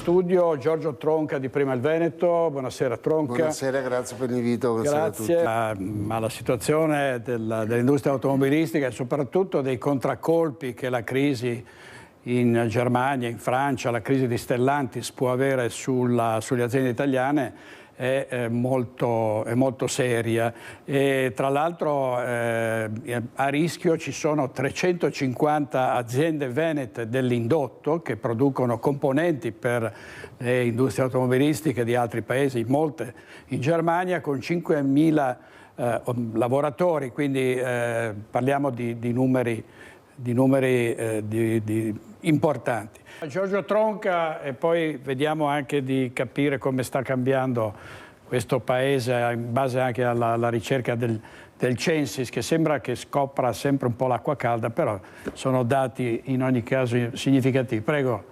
studio Giorgio Tronca di Prima il Veneto. Buonasera Tronca. Buonasera, grazie per l'invito. Buonasera Grazie. a tutti. Ma la situazione dell'industria automobilistica e soprattutto dei contraccolpi che la crisi in Germania, in Francia, la crisi di Stellantis può avere sulle aziende italiane è molto seria, e tra l'altro a rischio ci sono 350 aziende venete dell'indotto che producono componenti per le industrie automobilistiche di altri paesi, molte in Germania, con 5.000 lavoratori, quindi parliamo di numeri importanti. Giorgio Tronca, e poi vediamo anche di capire come sta cambiando questo paese in base anche alla ricerca del Censis, che sembra che scopra sempre un po' l'acqua calda, però sono dati in ogni caso significativi. Prego.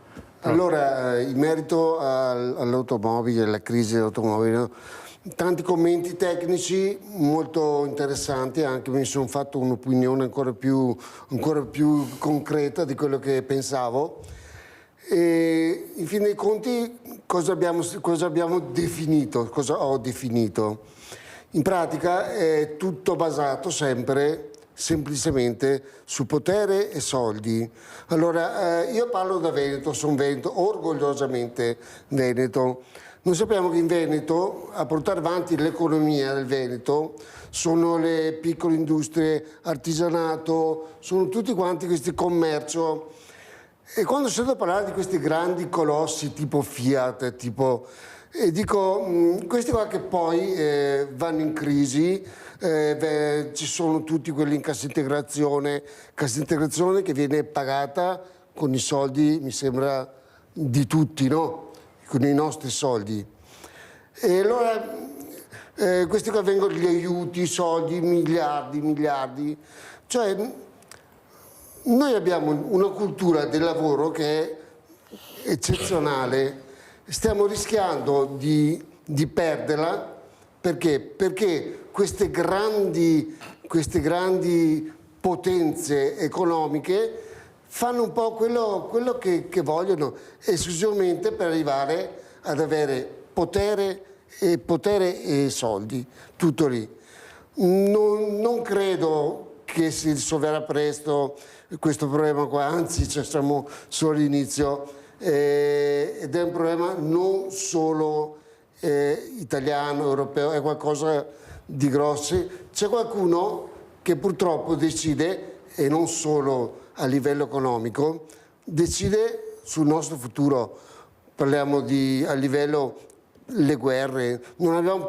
Allora, in merito all'automobile, alla crisi dell'automobile, tanti commenti tecnici molto interessanti, anche mi sono fatto un'opinione ancora più concreta di quello che pensavo. E in fin dei conti cosa abbiamo definito, cosa ho definito? In pratica è tutto basato semplicemente su potere e soldi. Allora, io parlo da Veneto, sono veneto, orgogliosamente veneto. Noi sappiamo che in Veneto a portare avanti l'economia del Veneto sono le piccole industrie, artigianato, sono tutti quanti questi commercio. E quando sento parlare di questi grandi colossi tipo Fiat, dico, questi qua che poi vanno in crisi, ci sono tutti quelli in cassa integrazione che viene pagata con i soldi, mi sembra, di tutti, no? Con i nostri soldi. E allora questi qua vengono gli aiuti, i soldi, miliardi, cioè noi abbiamo una cultura del lavoro che è eccezionale, stiamo rischiando di perderla perché queste grandi potenze economiche fanno un po' quello che vogliono, esclusivamente per arrivare ad avere potere e soldi, tutto lì. Non credo che si risolverà presto questo problema qua, anzi siamo solo all'inizio, ed è un problema non solo italiano, europeo, è qualcosa di grosso. C'è qualcuno che purtroppo decide, e non solo a livello economico, decide sul nostro futuro. Parliamo a livello le guerre, non abbiamo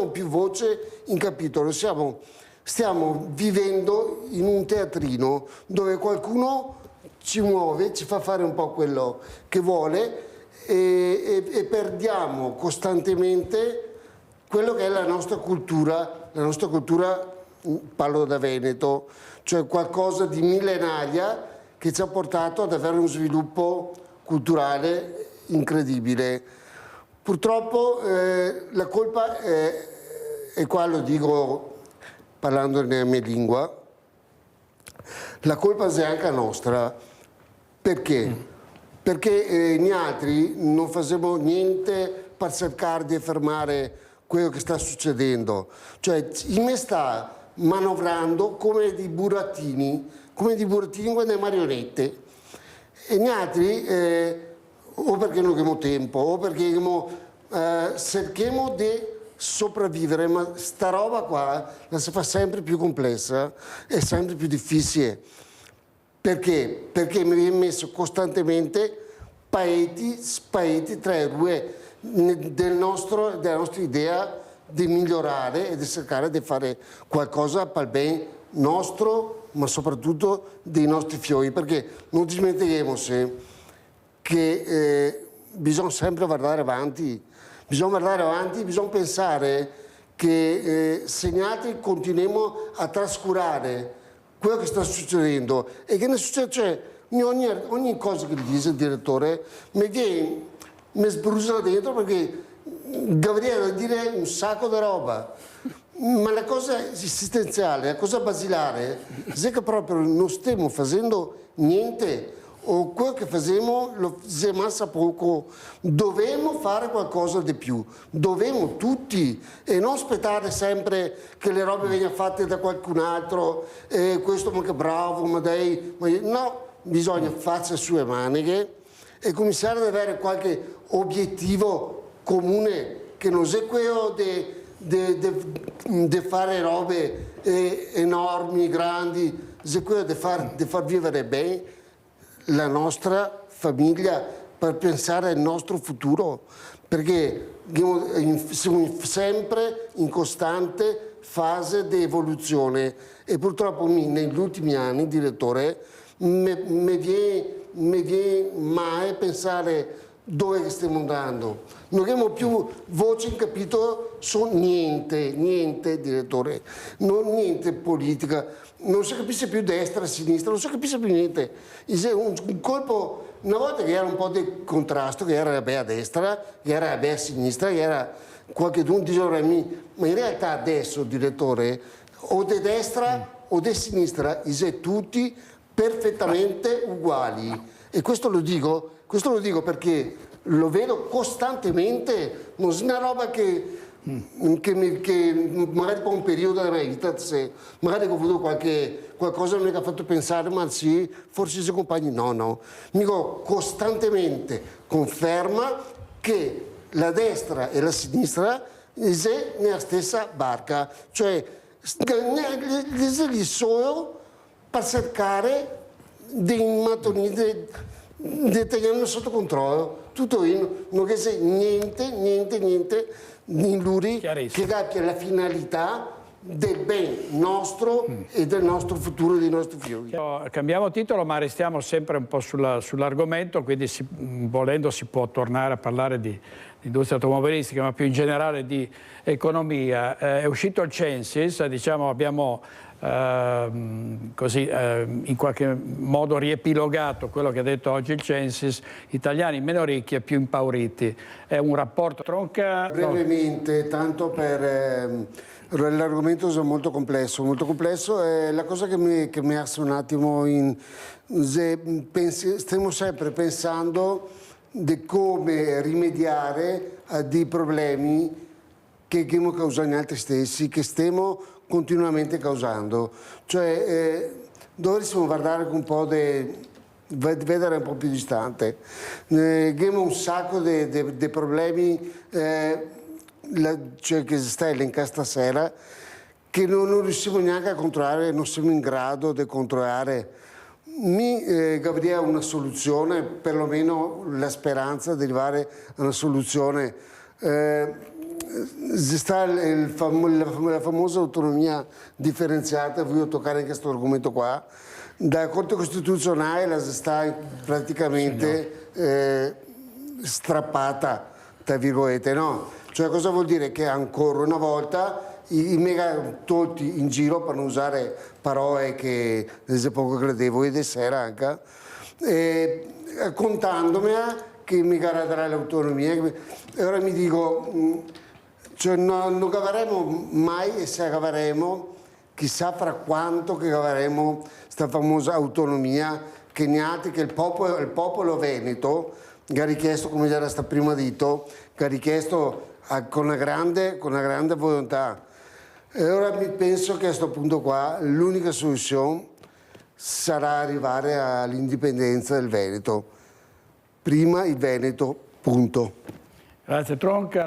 più voce in capitolo, stiamo vivendo in un teatrino dove qualcuno ci muove, ci fa fare un po' quello che vuole e perdiamo costantemente quello che è la nostra cultura, parlo da Veneto, cioè qualcosa di millenaria che ci ha portato ad avere uno sviluppo culturale incredibile. Purtroppo la colpa e qua lo dico parlando nella mia lingua, la colpa è anche nostra. Perché? Perché noi altri non facciamo niente per cercare di fermare quello che sta succedendo. Cioè, me sta manovrando come dei burattini con le marionette. E noi altri, o perché non abbiamo tempo, o perché cerchiamo di sopravvivere, ma sta roba qua la si fa sempre più complessa e sempre più difficile. Perché? Perché mi viene messo costantemente spaeti tra le due della nostra idea di migliorare e di cercare di fare qualcosa per il bene nostro, ma soprattutto dei nostri figli, perché non dimentichiamo che bisogna sempre guardare avanti, bisogna pensare che se noi altri continuiamo a trascurare quello che sta succedendo e che ne succede, cioè ogni cosa che dice il direttore mi sbrucia dentro, perché Gabriele dire un sacco di roba, ma la cosa esistenziale, la cosa basilare è che proprio non stiamo facendo niente o quello che facciamo lo facciamo a poco, dobbiamo fare qualcosa di più, dobbiamo tutti, e non aspettare sempre che le robe vengano fatte da qualcun altro, questo ma che bravo, no, bisogna farsi sue maniche e cominciare ad avere qualche obiettivo comune che non sia quello di fare robe enormi, grandi, sia quello di far vivere bene la nostra famiglia per pensare al nostro futuro, perché siamo sempre in costante fase di evoluzione e purtroppo negli ultimi anni, direttore, mi viene mai pensare dove stiamo andando. Non abbiamo più voce in capitolo su niente, direttore, niente politica, non si capisce più destra, sinistra, non si capisce più niente. Un colpo, una volta che era un po' di contrasto, che era a destra, che era a sinistra, che era qualcuno diceva ma in realtà adesso, direttore, o di destra o di sinistra, siete tutti perfettamente uguali. E questo lo dico perché lo vedo costantemente, non è una roba che magari per un periodo della mia vita, se magari ho avuto qualcosa che mi ha fatto pensare, ma sì, forse i suoi compagni no. Mi dico costantemente conferma che la destra e la sinistra sono nella stessa barca, cioè lì solo per cercare di tenerlo sotto controllo, tutto non c'è niente in lui che abbia la finalità del bene nostro e del nostro futuro, dei nostri figli. Cambiamo titolo, ma restiamo sempre un po' sull'argomento, quindi volendo si può tornare a parlare di industria automobilistica, ma più in generale di economia. È uscito il Censis, diciamo abbiamo in qualche modo riepilogato quello che ha detto oggi il Censis, italiani meno ricchi e più impauriti. È un rapporto tronca? Brevemente, tanto per l'argomento è molto complesso. La cosa che mi ha un attimo stiamo sempre pensando di come rimediare a dei problemi che abbiamo causato in altri stessi, che stiamo continuamente causando. Cioè, dovremmo guardare con un po' vedere un po' più distante. Abbiamo un sacco di problemi cioè, che sta elencando stasera, che non riusciamo neanche a controllare, non siamo in grado di controllare. Gabriele una soluzione, perlomeno la speranza di arrivare a una soluzione. Sta la famosa autonomia differenziata, voglio toccare anche questo argomento qua. Da Corte Costituzionale la sta praticamente strappata, tra virgolette, no? Cioè cosa vuol dire? Che ancora una volta i mega tolti in giro, per non usare parole che è poco gradevoli di sera anche, contandomi che mi darà l'autonomia. E ora mi dico, cioè non cavaremo mai, e se cavaremo, chissà fra quanto che cavaremo questa famosa autonomia che neanche che il popolo veneto che ha richiesto, come già era stato prima detto, che ha richiesto con una grande volontà. E ora penso che a questo punto qua l'unica soluzione sarà arrivare all'indipendenza del Veneto. Prima il Veneto, punto. Grazie Tronca.